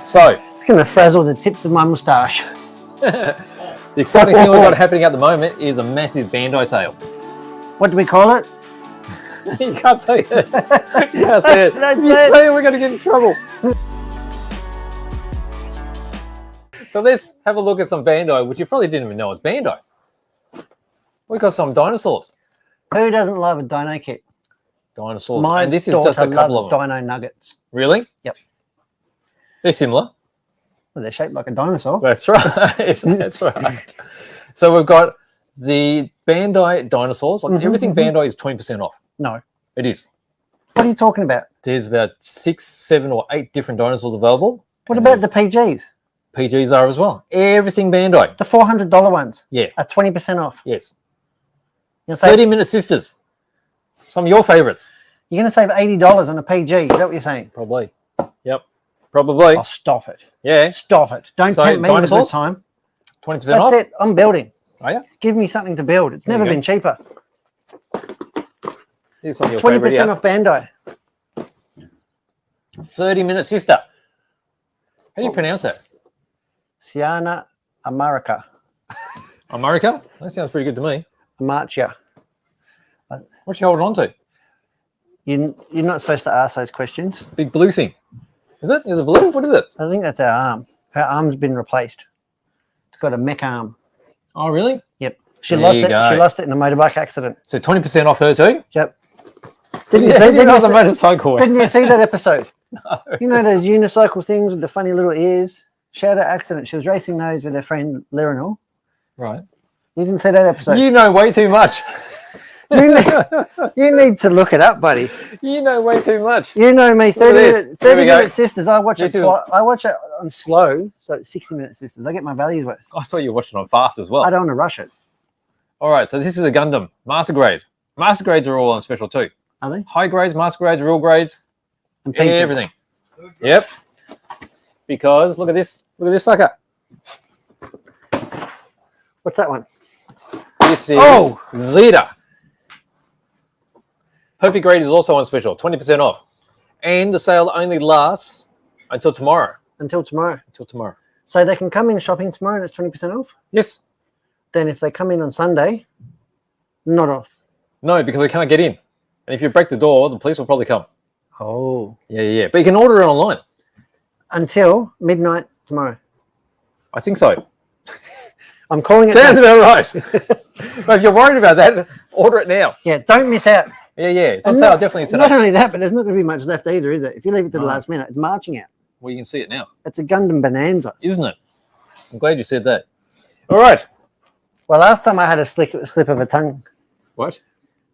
So, It's going to frazzle the tips of my moustache. the exciting thing we've got happening at the moment is a massive Bandai sale. What do we call it? You can't say it. You can't say it. Don't You say it. say it, we're going to get in trouble. So let's have a look at some Bandai, which you probably didn't even know was Bandai. We got some dinosaurs. Who doesn't love a dino kit? Dinosaurs. My and this is daughter just a couple loves of them. dino nuggets. Really? Yep. They're similar. Well, they're shaped like a dinosaur. That's right. That's right. So we've got the Bandai dinosaurs. Like everything Bandai is 20% off. No. It is. What are you talking about? There's about 6, 7, or 8 different dinosaurs available. What about the PGs? PGs are as well. Everything Bandai. The $400 ones? Yeah. Are 20% off. Yes. You're 30-Minute Sisters. Some of your favorites. You're going to save $80 on a PG. Is that what you're saying? Probably. Yep. Probably. Oh, stop it. Yeah. Stop it. Don't tempt me with a good time. 20% That's off? it. I'm building. Oh, yeah? Give me something to build. It's never been cheaper. Here's some of your 20% off Bandai. 30-Minute Sister. How do you pronounce that? Siana America. America? That sounds pretty good to me. Amarcia. What you holding on to? You're not supposed to ask those questions. Big blue thing. Is it? Is it blue? What is it? I think that's our arm. Her arm's been replaced. It's got a mech arm. Oh, really? Yep. She There lost you it. go. She lost it in a motorbike accident. So 20% off her too? Yep. Didn't you see that episode? No. You know those unicycle things with the funny little ears? She had an accident. She was racing those with her friend Lirinal. Right. You didn't see that episode? You know way too much. You need to look it up, buddy. You know way too much. You know me. 30 Minute Sisters. I watch This it. is- I watch it on slow, so it's 60-minute Sisters. I get my values worth. I thought you were watching on fast as well. I don't want to rush it. All right, so this is a Gundam Master Grade. Master grades are all on special too. Are they? High grades, master grades, real grades, And painted. everything. Yep. Because look at this sucker. What's that one? This is Zeta. Perfect grade is also on special, 20% off. And the sale only lasts until tomorrow. Until tomorrow. Until tomorrow. So they can come in shopping tomorrow and it's 20% off? Yes. Then if they come in on Sunday, not off. No, because they can't get in. And if you break the door, the police will probably come. Oh. Yeah. But you can order it online. Until midnight tomorrow. I think so. I'm calling it. Sounds about right. But if you're worried about that, order it now. Yeah, don't miss out. Yeah. It's on sale definitely today. Not only that, but there's not going to be much left either, is it? If you leave it to the last minute, it's marching out. Well, you can see it now. It's a Gundam bonanza. Isn't it? I'm glad you said that. All right. Well, last time I had a slip of a tongue. What?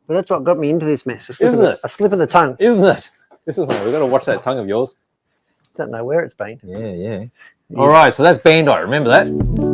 But that's what got me into this mess. A slip Isn't it? A slip of the tongue. Isn't it? This is we've got to watch that tongue of yours. Don't know where it's been. Yeah. All right, so that's Bandai. Remember that?